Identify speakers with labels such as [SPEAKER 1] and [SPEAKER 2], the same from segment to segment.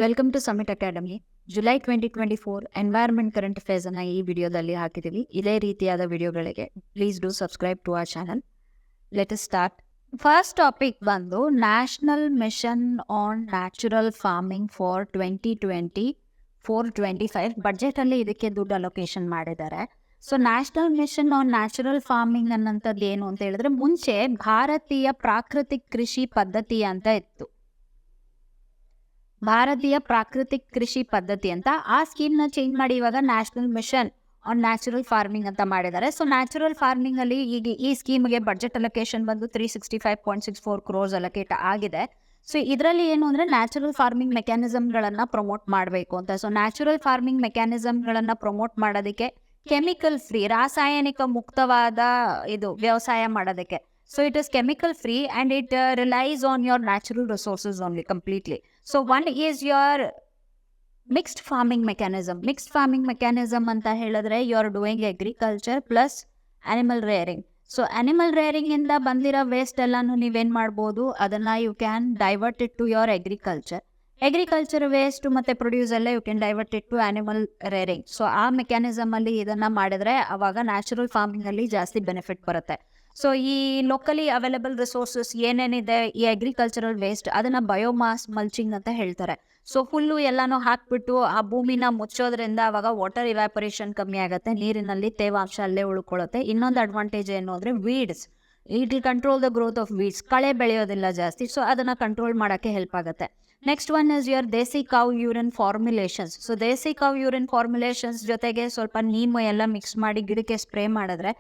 [SPEAKER 1] Welcome to Summit Academy. July 2024 environment current affairs ಅನ್ನ ಈ ವಿಡಿಯೋದಲ್ಲಿ ಹಾಕಿದ್ದೀವಿ. ಇದೇ ರೀತಿಯಾದ ವಿಡಿಯೋಗಳಿಗೆ please do subscribe to our channel. Let us start. First topic ಬಂದು national mission on natural farming for 2024-25 budget ಅಲ್ಲಿ ಇದಕ್ಕೆ ದುಡ್ಡು ಅಲೋಕೇಶನ್ ಮಾಡಿದ್ದಾರೆ. So national mission on natural farming ಅನ್ನೋಂಥದ್ದು ಏನು ಅಂತ ಹೇಳಿದ್ರೆ, ಮುಂಚೆ ಭಾರತೀಯ ಪ್ರಾಕೃತಿಕ ಕೃಷಿ ಪದ್ಧತಿ ಅಂತ ಇತ್ತು. ಭಾರತೀಯ ಪ್ರಾಕೃತಿಕ ಕೃಷಿ ಪದ್ಧತಿ ಅಂತ ಆ ಸ್ಕೀಮ್ ನ ಚೇಂಜ್ ಮಾಡಿ ಇವಾಗ national mission on natural farming ಅಂತ ಮಾಡಿದ್ದಾರೆ. ಸೊ ನ್ಯಾಚುರಲ್ ಫಾರ್ಮಿಂಗ್ ಅಲ್ಲಿ ಈಗ ಈ ಸ್ಕೀಮ್ಗೆ ಬಜೆಟ್ ಅಲೋಕೇಶನ್ ಬಂದು 365.64 crores ಅಲೋಕೇಟ್ ಆಗಿದೆ. ಸೊ ಇದರಲ್ಲಿ ಏನು ಅಂದ್ರೆ ನ್ಯಾಚುರಲ್ ಫಾರ್ಮಿಂಗ್ ಮೆಕ್ಯಾನಿಸಮ್ಗಳನ್ನ ಪ್ರಮೋಟ್ ಮಾಡಬೇಕು ಅಂತ. ಸೊ ನ್ಯಾಚುರಲ್ ಫಾರ್ಮಿಂಗ್ ಮೆಕ್ಯಾನಿಸಮ್ಗಳನ್ನ ಪ್ರಮೋಟ್ ಮಾಡೋದಕ್ಕೆ ಕೆಮಿಕಲ್ ಫ್ರೀ, ರಾಸಾಯನಿಕ ಮುಕ್ತವಾದ ಇದು ವ್ಯವಸಾಯ ಮಾಡೋದಕ್ಕೆ. So it is chemical free and it relies on your natural resources only completely. So one is your mixed farming mechanism. Mixed farming mechanism anta ಹೇಳಿದ್ರೆ you are doing agriculture plus animal rearing. So animal rearing ಇಂದ ಬಂದಿರೋ waste ಎಲ್ಲಾನು ನೀವೇನ್ ಮಾಡ್ಬೋದು, ಅದನ್ನ you can divert it to your agriculture. Agriculture waste ಮತ್ತೆ produce ಎಲ್ಲ you can divert it to animal rearing. So ಆ ಮೆಕ್ಯಾನಿಸಮ್ ಅಲ್ಲಿ ಇದನ್ನ ಮಾಡಿದ್ರೆ ಅವಾಗ ನ್ಯಾಚುರಲ್ ಫಾರ್ಮಿಂಗ್ ಅಲ್ಲಿ ಜಾಸ್ತಿ ಬೆನಿಫಿಟ್ ಬರುತ್ತೆ. ಸೊ ಈ ಲೋಕಲಿ ಅವೈಲೇಬಲ್ ರಿಸೋರ್ಸಸ್ ಏನೇನಿದೆ, ಈ ಅಗ್ರಿಕಲ್ಚರಲ್ ವೇಸ್ಟ್ ಅದನ್ನ ಬಯೋಮಾಸ್ ಮಲ್ಚಿಂಗ್ ಅಂತ ಹೇಳ್ತಾರೆ. ಸೊ ಹುಲ್ಲು ಎಲ್ಲಾನು ಹಾಕ್ಬಿಟ್ಟು ಆ ಭೂಮಿನ ಮುಚ್ಚೋದ್ರಿಂದ ಅವಾಗ ವಾಟರ್ ಇವ್ಯಾಪರೇಷನ್ ಕಮ್ಮಿ ಆಗುತ್ತೆ, ನೀರಿನಲ್ಲಿ ತೇವಾಂಶ ಅಲ್ಲೇ ಉಳ್ಕೊಳ್ಳುತ್ತೆ. ಇನ್ನೊಂದು ಅಡ್ವಾಂಟೇಜ್ ಏನು ಅಂದ್ರೆ weeds, it will control the growth of weeds. ಕಳೆ ಬೆಳೆಯೋದಿಲ್ಲ ಜಾಸ್ತಿ, ಸೊ ಅದನ್ನ ಕಂಟ್ರೋಲ್ ಮಾಡಕ್ಕೆ ಹೆಲ್ಪ್ ಆಗುತ್ತೆ. Next one is your Desi cow urine formulations. So Desi cow urine formulations ಜೊತೆಗೆ ಸ್ವಲ್ಪ ನೀಮು ಎಲ್ಲ ಮಿಕ್ಸ್ ಮಾಡಿ ಗಿಡಕ್ಕೆ ಸ್ಪ್ರೇ ಮಾಡಿದ್ರೆ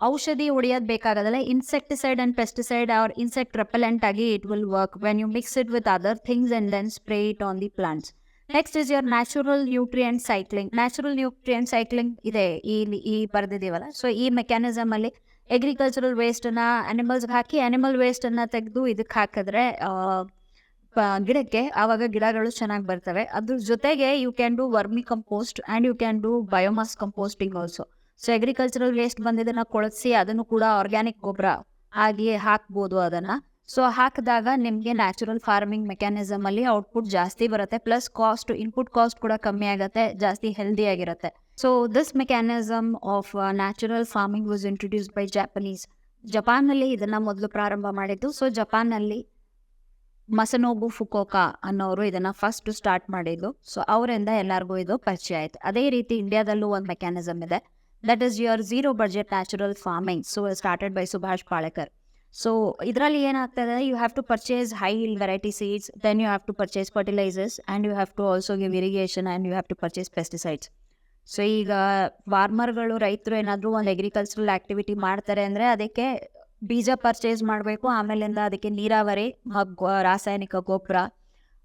[SPEAKER 1] ಔಷಧಿ ಹೊಡಿಯೋದು ಬೇಕಾಗೋದಿಲ್ಲ. Insecticide and pesticide or insect repellent ಆಗಿ it will work when you mix it with other things and then spray it on the plants. Next is your natural nutrient cycling. Natural nutrient cycling ಇದೆ ಈ ಬರ್ದಿದೀವಲ್ಲ. So ಈ mechanism ಅಲ್ಲಿ agricultural waste ಅನ್ನ animals ಹಾಕಿ, animal waste ಅನ್ನ ತೆಗೆದು ಇದಕ್ಕೆ ಹಾಕಿದ್ರೆ ಗಿಡಕ್ಕೆ, ಆವಾಗ ಗಿಡಗಳು ಚೆನ್ನಾಗಿ ಬರ್ತವೆ. ಅದ್ರ ಜೊತೆಗೆ you can do vermi compost and you can do biomass composting also. So agricultural waste ಬಂದಿದ್ದನ್ನ ಕೊಳಸಿ ಅದನ್ನು ಕೂಡ ಆರ್ಗ್ಯಾನಿಕ್ ಗೊಬ್ಬರ ಆಗಿ ಹಾಕ್ಬೋದು ಅದನ್ನ. ಸೊ ಹಾಕಿದಾಗ ನಿಮ್ಗೆ ನ್ಯಾಚುರಲ್ ಫಾರ್ಮಿಂಗ್ ಮೆಕ್ಯಾನಿಸಮ್ ಅಲ್ಲಿ ಔಟ್ಪುಟ್ ಜಾಸ್ತಿ ಬರುತ್ತೆ, ಪ್ಲಸ್ ಕಾಸ್ಟ್, ಇನ್ಪುಟ್ ಕಾಸ್ಟ್ ಕೂಡ ಕಮ್ಮಿ ಆಗುತ್ತೆ, ಜಾಸ್ತಿ ಹೆಲ್ದಿ ಆಗಿರುತ್ತೆ. So this mechanism of natural farming was introduced by Japanese. Japan ನಲ್ಲಿ ಇದನ್ನ ಮೊದಲು ಪ್ರಾರಂಭ ಮಾಡಿದ್ದು. ಸೊ ಜಪಾನ್ ನಲ್ಲಿ ಮಸನೋಬು ಫುಕೋಕಾ ಅನ್ನೋರು ಇದನ್ನ ಫಸ್ಟ್ ಸ್ಟಾರ್ಟ್ ಮಾಡಿದ್ದು. ಸೊ ಅವರಿಂದ ಎಲ್ಲರಿಗೂ ಇದು ಪರಿಚಯ ಆಯ್ತು. ಅದೇ ರೀತಿ ಇಂಡಿಯಾದಲ್ಲೂ ಒಂದು ಮೆಕ್ಯಾನಿಸಮ್ ಇದೆ, that is your zero budget natural farming. So started by Subhash Palekar. So ಇದರಲ್ಲಿ ಏನಾಗ್ತದೆ, you have to purchase high yield variety seeds, then you have to purchase fertilisers and you have to also give irrigation and you have to purchase pesticides. So ಈಗ ಫಾರ್ಮರ್ಗಳು, ರೈತರು ಏನಾದರೂ ಒಂದು agricultural activity ಮಾಡ್ತಾರೆ ಅಂದ್ರೆ ಅದಕ್ಕೆ ಬೀಜ ಪರ್ಚೇಸ್ ಮಾಡಬೇಕು, ಆಮೇಲಿಂದ ಅದಕ್ಕೆ ನೀರಾವರಿ, ರಾಸಾಯನಿಕ ಗೊಬ್ಬರ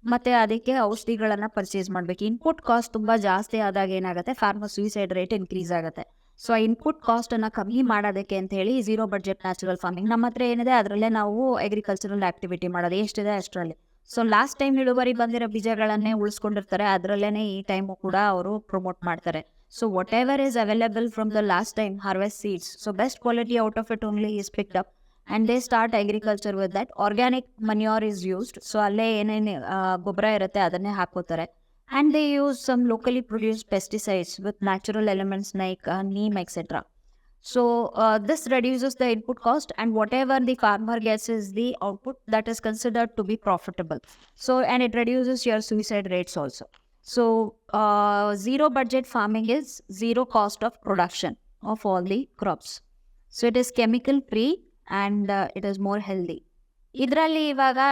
[SPEAKER 1] ಮತ್ತೆ ಅದಕ್ಕೆ ಔಷಧಿಗಳನ್ನ ಪರ್ಚೇಸ್ ಮಾಡಬೇಕು. ಇನ್ಪುಟ್ ಕಾಸ್ಟ್ ತುಂಬಾ ಜಾಸ್ತಿ ಆದಾಗ ಏನಾಗುತ್ತೆ, ಫಾರ್ಮರ್ ಸೂಸೈಡ್ ರೇಟ್ ಇನ್ಕ್ರೀಸ್ ಆಗುತ್ತೆ. ಸೊ ಇನ್ಪುಟ್ ಕಾಸ್ಟ್ ಅನ್ನ ಕಮ್ಮಿ ಮಾಡೋದಕ್ಕೆ ಅಂತ ಹೇಳಿ ಝೀರೋ ಬಜೆಟ್ ನ್ಯಾಚುರಲ್ ಫಾರ್ಮಿಂಗ್ ನಮ್ಮ ಹತ್ರ ಏನಿದೆ ಅದರಲ್ಲೇ ನಾವು ಅಗ್ರಿಕಲ್ಚರಲ್ ಆಕ್ಟಿವಿಟಿ ಮಾಡೋದು, ಎಷ್ಟಿದೆ ಅಷ್ಟರಲ್ಲಿ. ಸೊ ಲಾಸ್ಟ್ ಟೈಮ್ ಇಳುವರಿ ಬಂದಿರೋ ಬೀಜಗಳನ್ನೇ ಉಳಿಸ್ಕೊಂಡಿರ್ತಾರೆ, ಅದರಲ್ಲೇನೆ ಈ ಟೈಮು ಕೂಡ ಅವರು ಪ್ರಮೋಟ್ ಮಾಡ್ತಾರೆ. So whatever is available from the last time harvest seeds, so best quality out of it only is picked up and they start agriculture with that. Organic manure is used, so alle ಏನೇನು ಗೊಬ್ಬರ ಇರುತ್ತೆ ಅದನ್ನೇ ಹಾಕೋತಾರೆ. And they use some locally produced pesticides with natural elements like neem etc. So this reduces the input cost and whatever the farmer gets is the output that is considered to be profitable. So and it reduces your suicide rates also. So zero budget farming is zero cost of production of all the crops. So it is chemical free and it is more healthy. Idralli ivaga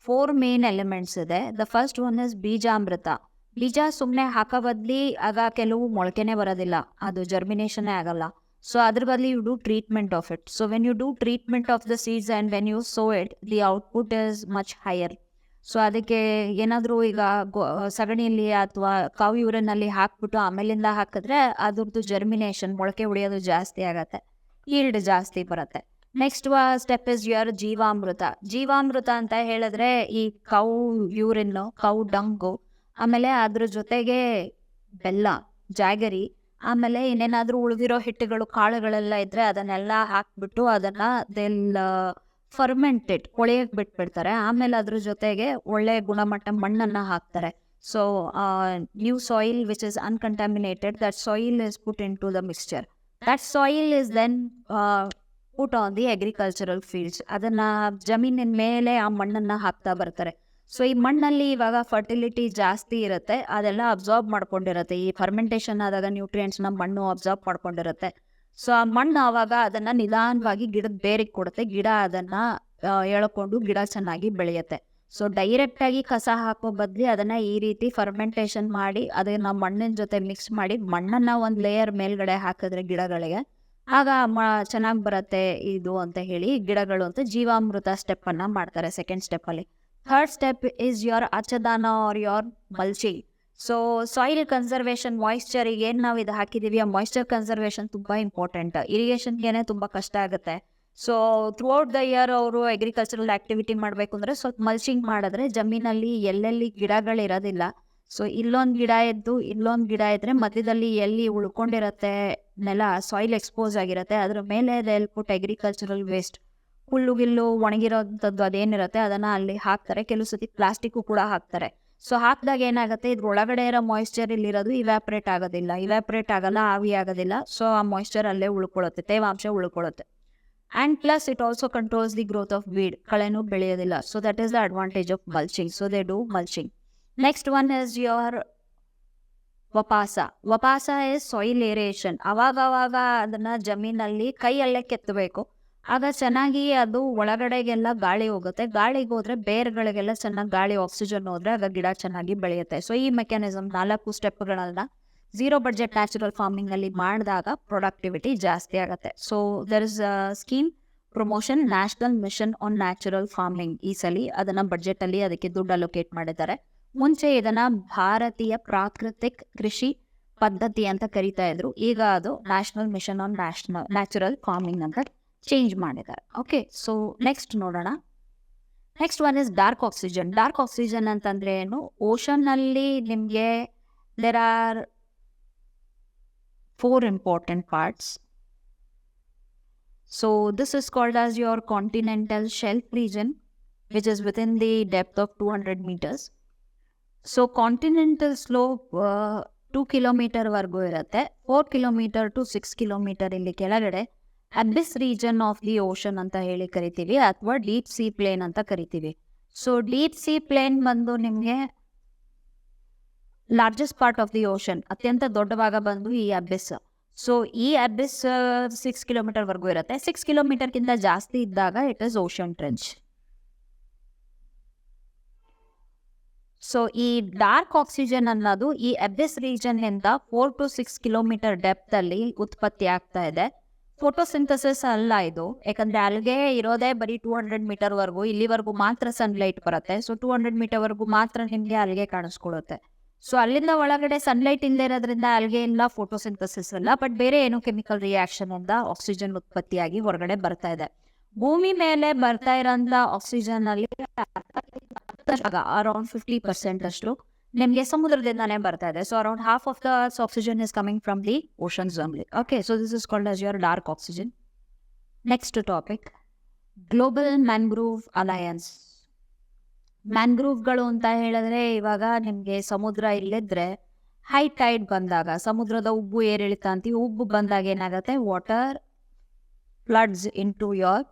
[SPEAKER 1] 4 main elements ಇದೆ. The first one is ಬೀಜಾಮೃತ. ಬೀಜ ಸುಮ್ಮನೆ ಹಾಕೋ ಬದ್ಲಿ ಆಗ ಕೆಲವು ಮೊಳಕೆನೆ ಬರೋದಿಲ್ಲ, ಅದು ಜರ್ಮಿನೇಷನ್ನೇ ಆಗಲ್ಲ. ಸೊ ಅದ್ರ ಬದಲಿ you do treatment of it. So when you do treatment of the seeds and when you sow it, the output is much higher. So ಅದಕ್ಕೆ ಏನಾದರೂ ಈಗ ಸಗಣಿಯಲ್ಲಿ ಅಥವಾ ಕಾವು ಯೂರಿನಲ್ಲಿ ಹಾಕ್ಬಿಟ್ಟು ಆಮೇಲಿಂದ ಹಾಕಿದ್ರೆ ಅದ್ರದ್ದು ಜರ್ಮಿನೇಷನ್, ಮೊಳಕೆ ಹೊಡೆಯೋದು ಜಾಸ್ತಿ ಆಗತ್ತೆ, ಈಲ್ಡ್ ಜಾಸ್ತಿ ಬರುತ್ತೆ. ನೆಕ್ಸ್ಟ್ ಸ್ಟೆಪ್ ಇಸ್ ಯುವರ್ ಜೀವಾಮೃತ. ಜೀವಾಮೃತ ಅಂತ ಹೇಳಿದ್ರೆ ಈ ಕೌ ಯೂರಿನ್, ಕೌ ಡಂಗು, ಆಮೇಲೆ ಅದ್ರ ಜೊತೆಗೆ ಬೆಲ್ಲ, ಜಾಗರಿ, ಆಮೇಲೆ ಇನ್ನೇನಾದ್ರೂ ಉಳಿದಿರೋ ಹಿಟ್ಟುಗಳು, ಕಾಳುಗಳೆಲ್ಲ ಇದ್ರೆ ಅದನ್ನೆಲ್ಲ ಹಾಕ್ಬಿಟ್ಟು ಅದನ್ನ ದೆಲ್ಲ ಫರ್ಮೆಂಟೆಡ್ ಕೊಳೆಯಕ್ಕೆ ಬಿಟ್ಬಿಡ್ತಾರೆ. ಆಮೇಲೆ ಅದ್ರ ಜೊತೆಗೆ ಒಳ್ಳೆ ಗುಣಮಟ್ಟ ಮಣ್ಣನ್ನ ಹಾಕ್ತಾರೆ. So new soil which is uncontaminated, that soil is put in to the mixture. That soil is then put on the agricultural fields. ಅದನ್ನ ಜಮೀನಿನ ಮೇಲೆ ಆ ಮಣ್ಣನ್ನ ಹಾಕ್ತಾ ಬರ್ತಾರೆ. ಸೊ ಈ ಮಣ್ಣಲ್ಲಿ ಇವಾಗ ಫರ್ಟಿಲಿಟಿ ಜಾಸ್ತಿ ಇರುತ್ತೆ, ಅದೆಲ್ಲ ಅಬ್ಸಾರ್ಬ್ ಮಾಡ್ಕೊಂಡಿರುತ್ತೆ. ಈ ಫರ್ಮೆಂಟೇಷನ್ ಆದಾಗ ನ್ಯೂಟ್ರಿಯೆಂಟ್ಸ್ನ ಮಣ್ಣು ಅಬ್ಸಾರ್ಬ್ ಮಾಡ್ಕೊಂಡಿರುತ್ತೆ. ಸೊ ಆ ಮಣ್ಣು ಆವಾಗ ಅದನ್ನ ನಿಧಾನವಾಗಿ ಗಿಡದ ಬೇರಿಗೆ ಕೊಡುತ್ತೆ. ಗಿಡ ಅದನ್ನ ಎಳ್ಕೊಂಡು ಗಿಡ ಚೆನ್ನಾಗಿ ಬೆಳೆಯುತ್ತೆ. ಸೊ ಡೈರೆಕ್ಟ್ ಆಗಿ ಕಸ ಹಾಕೋ ಬದ್ಲಿ ಅದನ್ನ ಈ ರೀತಿ ಫರ್ಮೆಂಟೇಷನ್ ಮಾಡಿ ಅದನ್ನ ಮಣ್ಣಿನ ಜೊತೆ ಮಿಕ್ಸ್ ಮಾಡಿ ಮಣ್ಣನ್ನ ಒಂದ್ ಲೇಯರ್ ಮೇಲ್ಗಡೆ ಹಾಕಿದ್ರೆ ಗಿಡಗಳಿಗೆ ಆಗ ಚೆನ್ನಾಗಿ ಬರುತ್ತೆ ಇದು ಅಂತ ಹೇಳಿ ಗಿಡಗಳು ಅಂತ ಜೀವಾಮೃತ ಸ್ಟೆಪ್ ಅನ್ನ ಮಾಡ್ತಾರೆ ಸೆಕೆಂಡ್ ಸ್ಟೆಪ್ ಅಲ್ಲಿ. Third step is your Acchadana or your mulching. So soil conservation, ಮಾಯಿಶ್ಚರಿಗೆ ಏನ್ ನಾವು ಇದು ಹಾಕಿದೀವಿ ಆ ಮಾಯಿಶ್ಚರ್ ಕನ್ಸರ್ವೇಷನ್ ತುಂಬಾ ಇಂಪಾರ್ಟೆಂಟ್. ಇರಿಗೇಷನ್ಗೆನೆ ತುಂಬಾ ಕಷ್ಟ ಆಗುತ್ತೆ. So throughout the year ಅವರು ಅಗ್ರಿಕಲ್ಚರಲ್ ಆಕ್ಟಿವಿಟಿ ಮಾಡ್ಬೇಕು ಅಂದ್ರೆ ಸ್ವಲ್ಪ ಮಲ್ಚಿಂಗ್ ಮಾಡಿದ್ರೆ ಜಮೀನಲ್ಲಿ ಎಲ್ಲೆಲ್ಲಿ ಗಿಡಗಳಿರೋದಿಲ್ಲ, ಸೊ ಇಲ್ಲೊಂದ್ ಗಿಡ ಇದ್ದು ಇಲ್ಲೊಂದ್ ಗಿಡ ಇದ್ರೆ ಮಧ್ಯದಲ್ಲಿ ಎಲ್ಲಿ ಉಳ್ಕೊಂಡಿರತ್ತೆ ನೆಲ, ಸಾಯಿಲ್ ಎಕ್ಸ್ಪೋಸ್ ಆಗಿರತ್ತೆ, ಅದ್ರ ಮೇಲೆ ಪುಟ್ ಅಗ್ರಿಕಲ್ಚರಲ್ ವೇಸ್ಟ್, ಹುಲ್ಲುಗಿಲ್ಲು ಒಣಗಿರೋಂಥದ್ದು ಅದೇನಿರುತ್ತೆ ಅದನ್ನ ಅಲ್ಲಿ ಹಾಕ್ತಾರೆ. ಕೆಲವು ಸತಿ ಪ್ಲಾಸ್ಟಿಕ್ ಕೂಡ ಹಾಕ್ತಾರೆ. ಸೊ ಹಾಕಿದಾಗ ಏನಾಗುತ್ತೆ, ಇದ್ರ ಒಳಗಡೆ ಇರೋ ಮಾಯಿಶ್ಚರ್ ಇಲ್ಲಿರೋದು ಇವ್ಯಾಪರೇಟ್ ಆಗಲ್ಲ, ಆವಿ ಆಗೋದಿಲ್ಲ. ಸೊ ಆ ಮಾಯಿಶ್ಚರ್ ಅಲ್ಲೇ ಉಳ್ಕೊಳ್ಳುತ್ತೆ, ತೇವಾಂಶ ಉಳ್ಕೊಳ್ಳುತ್ತೆ. And plus it also controls the growth of weed, ಕಳೆನೂ ಬೆಳೆಯೋದಿಲ್ಲ. So that is the advantage of mulching. So they do mulching. Next one is your Whapasa. Whapasa is soil aeration. ಅವಾಗ ಅದನ್ನ ಜಮೀನಲ್ಲಿ ಕೈಯಲ್ಲೇ ಕೆತ್ತಬೇಕು. ಆಗ ಚೆನ್ನಾಗಿ ಅದು ಒಳಗಡೆಗೆಲ್ಲ ಗಾಳಿ ಹೋಗುತ್ತೆ. ಗಾಳಿಗೆ ಹೋದ್ರೆ ಬೇರ್ಗಳಿಗೆಲ್ಲ ಚೆನ್ನಾಗಿ ಗಾಳಿ ಆಕ್ಸಿಜನ್ ಹೋದ್ರೆ ಆಗ ಗಿಡ ಚೆನ್ನಾಗಿ ಬೆಳೆಯುತ್ತೆ. ಸೊ ಈ ಮೆಕ್ಯಾನಿಸಮ್ 4 ಸ್ಟೆಪ್ಗಳನ್ನ ಝೀರೋ ಬಡ್ಜೆಟ್ ನ್ಯಾಚುರಲ್ ಫಾರ್ಮಿಂಗ್ ಅಲ್ಲಿ ಮಾಡಿದಾಗ ಪ್ರೊಡಕ್ಟಿವಿಟಿ ಜಾಸ್ತಿ ಆಗುತ್ತೆ. So there is scheme promotion national mission on natural farming. ಈ ಸಲ ಅದನ್ನ ಬಡ್ಜೆಟ್ ಅಲ್ಲಿ ಅದಕ್ಕೆ ದುಡ್ಡು ಅಲೋಕೇಟ್ ಮಾಡಿದ್ದಾರೆ. ಮುಂಚೆ ಇದನ್ನ ಭಾರತೀಯ ಪ್ರಾಕೃತಿಕ್ ಕೃಷಿ ಪದ್ಧತಿ ಅಂತ ಕರಿತಾ ಇದ್ರು. ಈಗ ಅದು national mission on natural farming ಅಂತ ಚೇಂಜ್ ಮಾಡಿದ್ದಾರೆ. ಓಕೆ, ಸೊ ನೆಕ್ಸ್ಟ್ ನೋಡೋಣ. Next one is dark oxygen. Dark oxygen ಅಂತಂದ್ರೆ ಏನು? ಓಷನ್ ಅಲ್ಲಿ ನಿಮ್ಗೆ there are 4 important parts. So this is called as your continental shelf region, which is within the depth of 200 meters. So continental slope 2 kilometer ವರ್ಗೂ ಇರುತ್ತೆ. 4 kilometer to 6 kilometer ಇಲ್ಲಿ ಕೆಳಗಡೆ ಅಬಿಸ್ region of the ocean ಅಂತ ಹೇಳಿ ಕರಿತೀವಿ, ಅಥವಾ deep C plane ಅಂತ ಕರಿತೀವಿ. So deep C plane ಬಂದು ನಿಮ್ಗೆ largest part of the ocean, ಅತ್ಯಂತ ದೊಡ್ಡ ಭಾಗ ಬಂದು ಈ ಅಬಿಸ್. ಸೊ ಈ ಅಬಿಸ್ 6 kilometer ವರ್ಗೂ ಇರುತ್ತೆ. 6 kilometer ಗಿಂತ ಜಾಸ್ತಿ ಇದ್ದಾಗ it is ocean trench. So ಈ ಡಾರ್ಕ್ ಆಕ್ಸಿಜನ್ ಅನ್ನೋದು ಈ ಅಬಿಸ್ ರೀಜನ್ ಇಂದ 4 to 6 kilometer ಡೆಪ್ತ್ ಅಲ್ಲಿ ಉತ್ಪತ್ತಿ ಆಗ್ತಾ ಇದೆ. ಫೋಟೋಸಿಂಥಸಿಸ್ ಅಲ್ಲ ಇದು, ಯಾಕಂದ್ರೆ ಅಲ್ಗೆ ಇರೋದೇ ಬರೀ 200 ಮೀಟರ್ ವರ್ಗೂ, ಇಲ್ಲಿವರೆಗೂ ಮಾತ್ರ ಸನ್ಲೈಟ್ ಬರುತ್ತೆ. ಸೊ 200 ಮೀಟರ್ ವರ್ಗೂ ಮಾತ್ರ ನಿಮ್ಗೆ ಅಲ್ಗೆ ಕಾಣಿಸ್ಕೊಳ್ಳುತ್ತೆ. ಸೊ ಅಲ್ಲಿಂದ ಒಳಗಡೆ ಸನ್ಲೈಟ್ ಇಲ್ಲದೆ ಇರೋದ್ರಿಂದ ಅಲ್ಗೆ ಇಲ್ಲ, ಫೋಟೋಸಿಂಥಸಿಸ್ ಇಲ್ಲ, ಬಟ್ ಬೇರೆ ಏನೋ ಕೆಮಿಕಲ್ ರಿಯಾಕ್ಷನ್ ಇಂದ ಆಕ್ಸಿಜನ್ ಉತ್ಪತ್ತಿಯಾಗಿ ಹೊರಗಡೆ ಬರ್ತಾ ಇದೆ. ಭೂಮಿ ಮೇಲೆ ಬರ್ತಾ ಇರೋಂಥ ಆಕ್ಸಿಜನ್ ಅಲ್ಲಿ ಅರೌಂಡ್ 50% ಅಷ್ಟು ನಿಮ್ಗೆ ಸಮುದ್ರದಿಂದಾನೇ ಬರ್ತಾ ಇದೆ. So around half of the oxygen is coming from the oceans only. Okay, so this is called as your dark oxygen. Next topic, global mangrove alliance. ಮ್ಯಾಂಗ್ರೂವ್ಗಳು ಅಂತ ಹೇಳಿದ್ರೆ ಇವಾಗ ನಿಮ್ಗೆ ಸಮುದ್ರ ಇಲ್ಲಿದ್ರೆ ಹೈ ಟೈಡ್ ಬಂದಾಗ, ಸಮುದ್ರದ ಉಬ್ಬು ಏರಿಳಿತ ಅಂತೀವಿ, ಉಬ್ಬು ಬಂದಾಗ ಏನಾಗುತ್ತೆ, water floods into your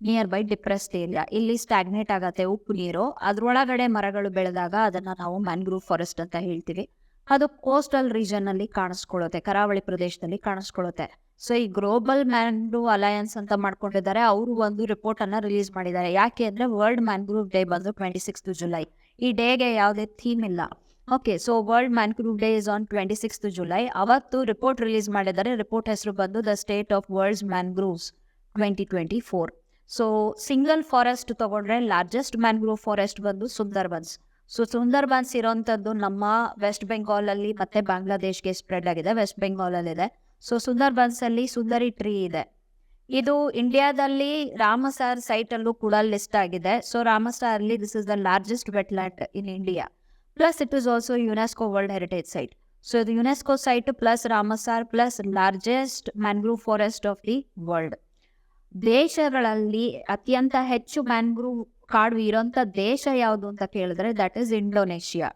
[SPEAKER 1] nearby depressed area. ಇಲ್ಲಿ ಸ್ಟಾಗ್ನೇಟ್ ಆಗತ್ತೆ ಉಪ್ಪು ನೀರು, ಅದ್ರೊಳಗಡೆ ಮರಗಳು ಬೆಳೆದಾಗ ಅದನ್ನ ನಾವು ಮ್ಯಾಂಗ್ರೂವ್ ಫಾರೆಸ್ಟ್ ಅಂತ ಹೇಳ್ತೀವಿ. ಅದು ಕೋಸ್ಟಲ್ ರೀಜನ್ ಅಲ್ಲಿ ಕಾಣಿಸ್ಕೊಳ್ಳುತ್ತೆ, ಕರಾವಳಿ ಪ್ರದೇಶದಲ್ಲಿ ಕಾಣಿಸ್ಕೊಳ್ಳುತ್ತೆ. ಸೊ ಈ ಗ್ಲೋಬಲ್ ಮ್ಯಾಂಗ್ರೂವ್ ಅಲಯನ್ಸ್ ಅಂತ ಮಾಡ್ಕೊಂಡಿದ್ದಾರೆ. ಅವರು ಒಂದು ರಿಪೋರ್ಟ್ ಅನ್ನ ರಿಲೀಸ್ ಮಾಡಿದ್ದಾರೆ. ಯಾಕೆ ಅಂದ್ರೆ ವರ್ಲ್ಡ್ ಮ್ಯಾಂಗ್ರೂವ್ ಡೇ ಬಂದು 26th ಜುಲೈ. ಈ ಡೇಗೆ ಯಾವುದೇ ಥೀಮ್ ಇಲ್ಲ. Okay, so world mangrove day is on 26th July. ಅವತ್ತು ರಿಪೋರ್ಟ್ ರಿಲೀಸ್ ಮಾಡಿದ್ದಾರೆ. ರಿಪೋರ್ಟ್ ಹೆಸರು ಬಂದು the state of worlds mangroves 2024. So single forest ತಗೊಂಡ್ರೆ ಲಾರ್ಜೆಸ್ಟ್ ಮ್ಯಾಂಗ್ರೂವ್ ಫಾರೆಸ್ಟ್ ಬಂದು ಸುಂದರ್ಬನ್ಸ್. ಸೊ ಸುಂದರ್ಬನ್ಸ್ ಇರೋಂಥದ್ದು ನಮ್ಮ ವೆಸ್ಟ್ ಬೆಂಗಾಲ್ ಅಲ್ಲಿ ಮತ್ತೆ ಬಾಂಗ್ಲಾದೇಶ್ಗೆ ಸ್ಪ್ರೆಡ್ ಆಗಿದೆ. ವೆಸ್ಟ್ ಬೆಂಗಾಲ್ ಅಲ್ಲಿ ಇದೆ. ಸೊ ಸುಂದರ್ಬನ್ಸ್ ಅಲ್ಲಿ ಸುಂದರಿ ಟ್ರೀ ಇದೆ. ಇದು ಇಂಡಿಯಾದಲ್ಲಿ ರಾಮಸಾರ್ ಸೈಟ್ ಅಲ್ಲೂ ಕೂಡ ಲಿಸ್ಟ್ ಆಗಿದೆ. ಸೊ ರಾಮಸಾರ್ ಅಲ್ಲಿ this is the largest wetland in India. Plus it is also UNESCO world heritage site. So ಇದು UNESCO site plus Ramsar plus largest mangrove forest of the world. ದೇಶಗಳಲ್ಲಿ ಅತ್ಯಂತ ಹೆಚ್ಚು mangrove ಕಾಡು ಇರೋಂಥ ದೇಶ ಯಾವುದು ಅಂತ ಕೇಳಿದ್ರೆ ದಟ್ ಇಸ್ ಇಂಡೋನೇಷಿಯಾ.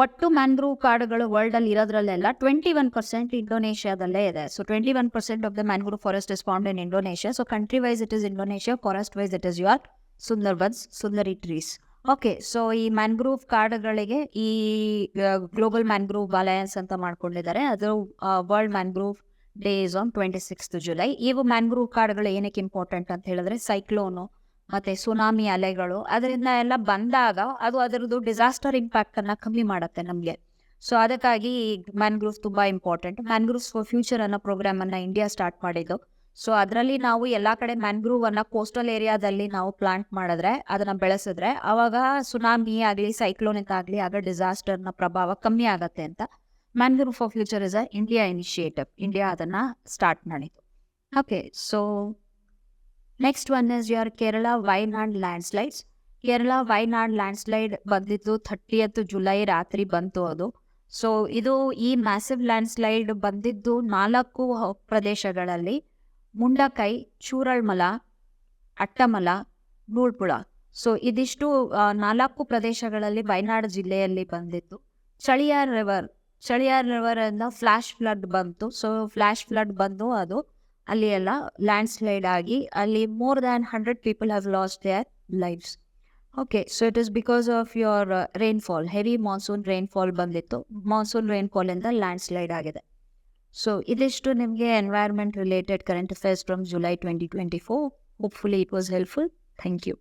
[SPEAKER 1] ಒಟ್ಟು ಮ್ಯಾಂಗ್ರೂವ್ ಕಾಡುಗಳು ವರ್ಲ್ಡ್ ಅಲ್ಲಿ ಇರೋದ್ರಲ್ಲೆಲ್ಲ 21% ಇಂಡೋನೇಷ್ಯಾದಲ್ಲೇ ಇದೆ. So 21% of the mangrove forest is found in Indonesia. So country wise it is Indonesia, forest wise it is your Sundarbans, sundari trees. Okay, so ಈ ಮ್ಯಾಂಗ್ರೂವ್ ಕಾಡುಗಳಿಗೆ ಈ ಗ್ಲೋಬಲ್ ಮ್ಯಾಂಗ್ರೂವ್ ಅಲಯನ್ಸ್ ಅಂತ ಮಾಡ್ಕೊಂಡಿದ್ದಾರೆ. ಅದು world mangrove day is on 26th July. ಇವು mangrove ಕಾಡುಗಳು ಏನಕ್ಕೆ important ಅಂತ ಹೇಳಿದ್ರೆ ಸೈಕ್ಲೋನು ಮತ್ತೆ ಸುನಾಮಿ ಅಲೆಗಳು ಅದರಿಂದ ಎಲ್ಲ ಬಂದಾಗ ಅದು ಅದರದ್ದು ಡಿಸಾಸ್ಟರ್ ಇಂಪ್ಯಾಕ್ಟ್ ಅನ್ನ ಕಮ್ಮಿ ಮಾಡುತ್ತೆ ನಮಗೆ. ಸೊ ಅದಕ್ಕಾಗಿ ಮ್ಯಾಂಗ್ರೂವ್ ತುಂಬಾ ಇಂಪಾರ್ಟೆಂಟ್. ಮ್ಯಾಂಗ್ರೂವ್ಸ್ ಫಾರ್ ಫ್ಯೂಚರ್ ಅನ್ನೋ ಪ್ರೋಗ್ರಾಮ್ ಅನ್ನ ಇಂಡಿಯಾ ಸ್ಟಾರ್ಟ್ ಮಾಡಿದ್ದು. ಸೊ ಅದರಲ್ಲಿ ನಾವು ಎಲ್ಲಾ ಕಡೆ ಮ್ಯಾಂಗ್ರೂವ್ ಅನ್ನ ಕೋಸ್ಟಲ್ ಏರಿಯಾದಲ್ಲಿ ನಾವು ಪ್ಲಾಂಟ್ ಮಾಡಿದ್ರೆ, ಅದನ್ನ ಬೆಳೆಸಿದ್ರೆ, ಅವಾಗ ಸುನಾಮಿ ಆಗಲಿ ಸೈಕ್ಲೋನಿಕ್ ಆಗಲಿ ಆಗ ಡಿಸಾಸ್ಟರ್ ನ ಪ್ರಭಾವ ಕಮ್ಮಿ ಆಗತ್ತೆ ಅಂತ mangrove for future is a India initiative. India ಅದನ್ನ ಸ್ಟಾರ್ಟ್ ಮಾಡಿದ್ದು. Okay, so next one is your Kerala Wayanad landslides. Kerala Wayanad landslide ಬಂದಿದ್ದು 30th July ರಾತ್ರಿ ಬಂತು ಅದು. ಸೊ ಇದು ಈ ಮ್ಯಾಸಿವ್ ಲ್ಯಾಂಡ್ಸ್ಲೈಡ್ ಬಂದಿದ್ದು 4 ಪ್ರದೇಶಗಳಲ್ಲಿ: ಮುಂಡಕೈ, ಚೂರಳ್ಮಲ, ಅಟ್ಟಮಲ, ನೂರ್ಪುಳ. ಸೊ ಇದಿಷ್ಟು 4 ಪ್ರದೇಶಗಳಲ್ಲಿ ವಯನಾಡ್ ಜಿಲ್ಲೆಯಲ್ಲಿ ಬಂದಿತ್ತು. ಚಳಿಯಾರ್ ರಿವರ್ ಇಂದ ಫ್ಲಾಶ್ ಫ್ಲಡ್ ಬಂತು. ಸೊ ಫ್ಲಾಶ್ ಫ್ಲಡ್ ಬಂದು ಅದು ಅಲ್ಲಿ ಎಲ್ಲ ಲ್ಯಾಂಡ್ ಸ್ಲೈಡ್ ಆಗಿ ಅಲ್ಲಿ more than 100 people have lost their lives. Okay, so it is because of your rainfall, heavy monsoon rainfall ಬಂದಿತ್ತು. ಮಾನ್ಸೂನ್ ರೈನ್ಫಾಲ್ ಇಂದ ಲ್ಯಾಂಡ್ ಸ್ಲೈಡ್ ಆಗಿದೆ. ಸೊ ಇದಿಷ್ಟು ನಿಮಗೆ environment related current affairs from July 2024. Hopefully it was helpful. Thank you.